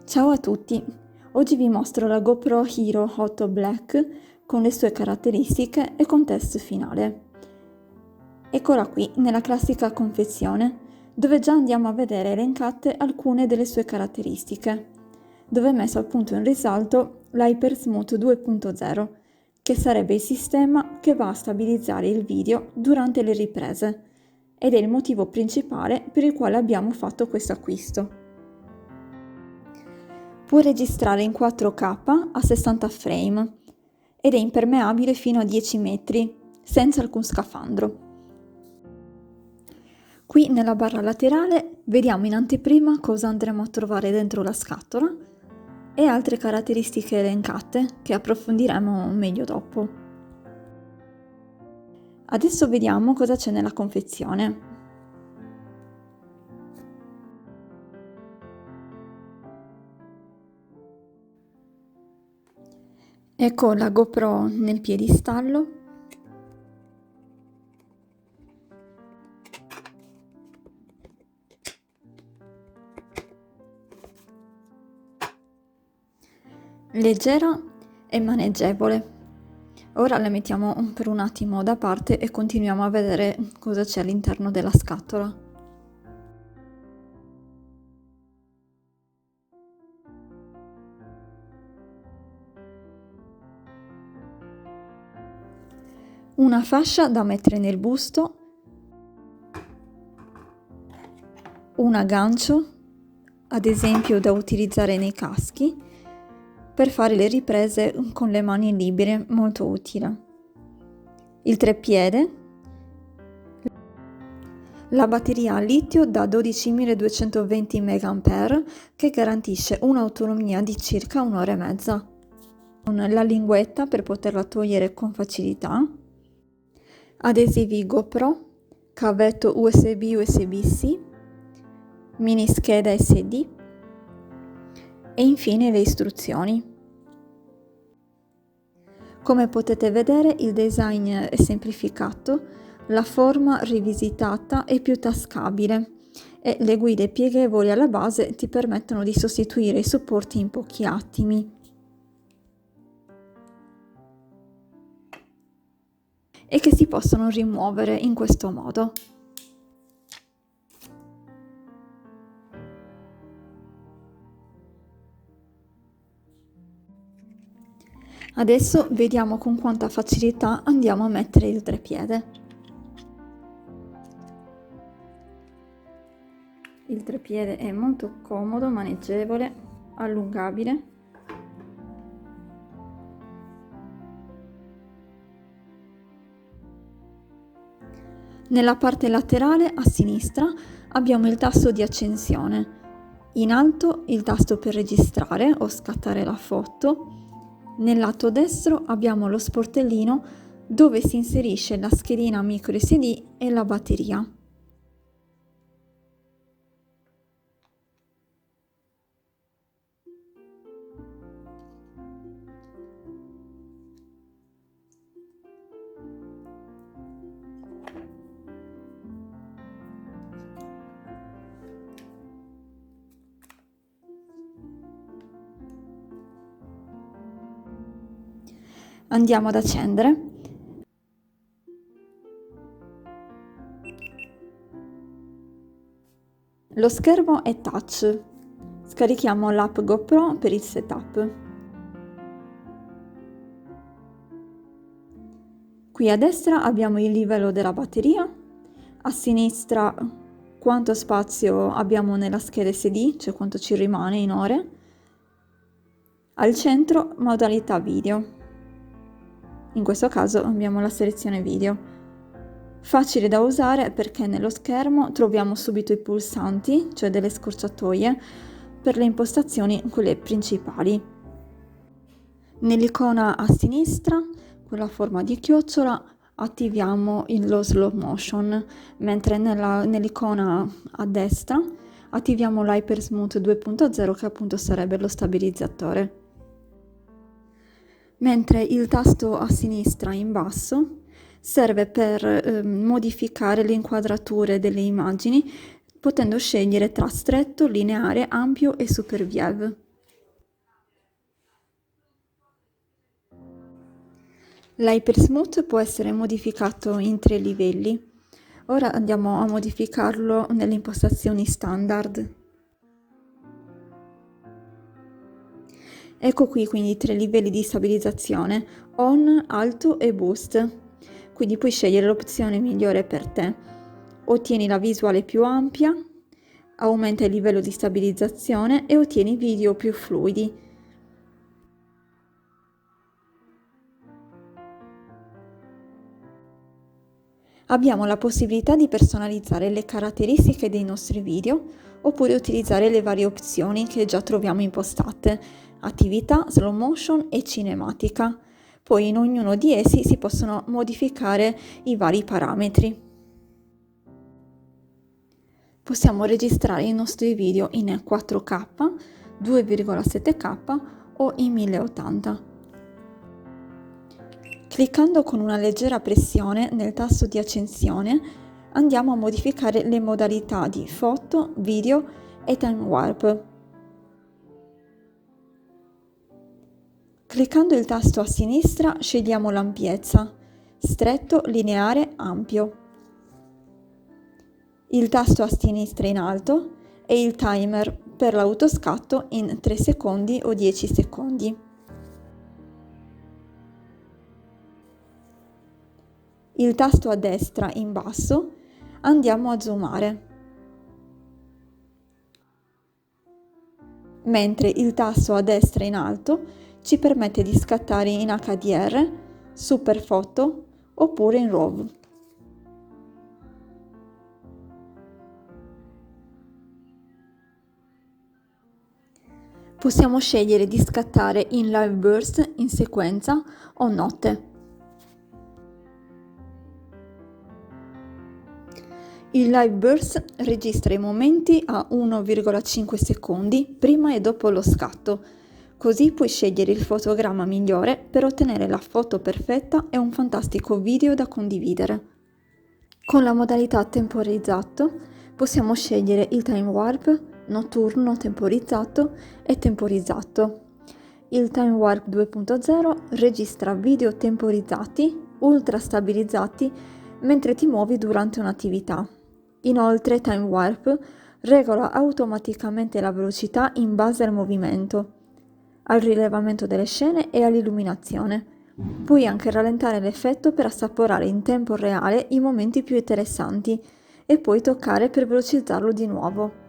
Ciao a tutti! Oggi vi mostro la GoPro Hero 8 Black con le sue caratteristiche e con test finale. Eccola qui nella classica confezione, dove già andiamo a vedere elencate alcune delle sue caratteristiche, dove è messo appunto in risalto l'Hypersmooth 2.0, che sarebbe il sistema che va a stabilizzare il video durante le riprese, ed è il motivo principale per il quale abbiamo fatto questo acquisto. Può registrare in 4K a 60 frame ed è impermeabile fino a 10 metri, senza alcun scafandro. Qui nella barra laterale vediamo in anteprima cosa andremo a trovare dentro la scatola e altre caratteristiche elencate che approfondiremo meglio dopo. Adesso vediamo cosa c'è nella confezione. Ecco la GoPro nel piedistallo. Leggera e maneggevole. Ora la mettiamo per un attimo da parte e continuiamo a vedere cosa c'è all'interno della scatola. Una fascia da mettere nel busto, un aggancio, ad esempio da utilizzare nei caschi, per fare le riprese con le mani libere, molto utile. Il treppiede, la batteria a litio da 12.220 mAh che garantisce un'autonomia di circa un'ora e mezza, con la linguetta per poterla togliere con facilità, adesivi GoPro, cavetto USB-USB-C, mini scheda SD e infine le istruzioni. Come potete vedere il design è semplificato, la forma rivisitata e più tascabile e le guide pieghevoli alla base ti permettono di sostituire i supporti in pochi attimi. E che si possono rimuovere in questo modo. Adesso vediamo con quanta facilità andiamo a mettere il treppiede. Il treppiede è molto comodo, maneggevole, allungabile. Nella parte laterale a sinistra abbiamo il tasto di accensione, in alto il tasto per registrare o scattare la foto, nel lato destro abbiamo lo sportellino dove si inserisce la schedina micro SD e la batteria. Andiamo ad accendere. Lo schermo è touch. Scarichiamo l'app GoPro per il setup. Qui a destra abbiamo il livello della batteria, a sinistra quanto spazio abbiamo nella scheda SD, cioè quanto ci rimane in ore, al centro modalità video. In questo caso abbiamo la selezione video. Facile da usare perché nello schermo troviamo subito i pulsanti, cioè delle scorciatoie, per le impostazioni, quelle principali. Nell'icona a sinistra, con la forma di chiocciola, attiviamo lo slow motion, mentre nell'icona a destra attiviamo l'Hypersmooth 2.0 che appunto sarebbe lo stabilizzatore. Mentre il tasto a sinistra in basso serve per modificare le inquadrature delle immagini, potendo scegliere tra stretto, lineare, ampio e super view. L'Hypersmooth può essere modificato in 3 livelli. Ora andiamo a modificarlo nelle impostazioni standard. Ecco qui quindi i 3 livelli di stabilizzazione: on, alto e boost. Quindi puoi scegliere l'opzione migliore per te. Ottieni la visuale più ampia, aumenta il livello di stabilizzazione e ottieni video più fluidi. Abbiamo la possibilità di personalizzare le caratteristiche dei nostri video oppure utilizzare le varie opzioni che già troviamo impostate: attività, slow motion e cinematica. Poi in ognuno di essi si possono modificare i vari parametri. Possiamo registrare i nostri video in 4K, 2,7K o in 1080. Cliccando con una leggera pressione nel tasto di accensione andiamo a modificare le modalità di foto, video e time warp. Cliccando il tasto a sinistra scegliamo l'ampiezza, stretto, lineare, ampio. Il tasto a sinistra in alto e il timer per l'autoscatto in 3 secondi o 10 secondi. Il tasto a destra in basso andiamo a zoomare, mentre il tasto a destra in alto ci permette di scattare in HDR, Super Photo oppure in RAW. Possiamo scegliere di scattare in live burst, in sequenza o notte. Il live burst registra i momenti a 1,5 secondi prima e dopo lo scatto, così puoi scegliere il fotogramma migliore per ottenere la foto perfetta e un fantastico video da condividere. Con la modalità temporizzato possiamo scegliere il time warp, notturno temporizzato e temporizzato. Il time warp 2.0 registra video temporizzati, ultra stabilizzati mentre ti muovi durante un'attività. Inoltre Time Warp regola automaticamente la velocità in base al movimento, al rilevamento delle scene e all'illuminazione. Puoi anche rallentare l'effetto per assaporare in tempo reale i momenti più interessanti e poi toccare per velocizzarlo di nuovo.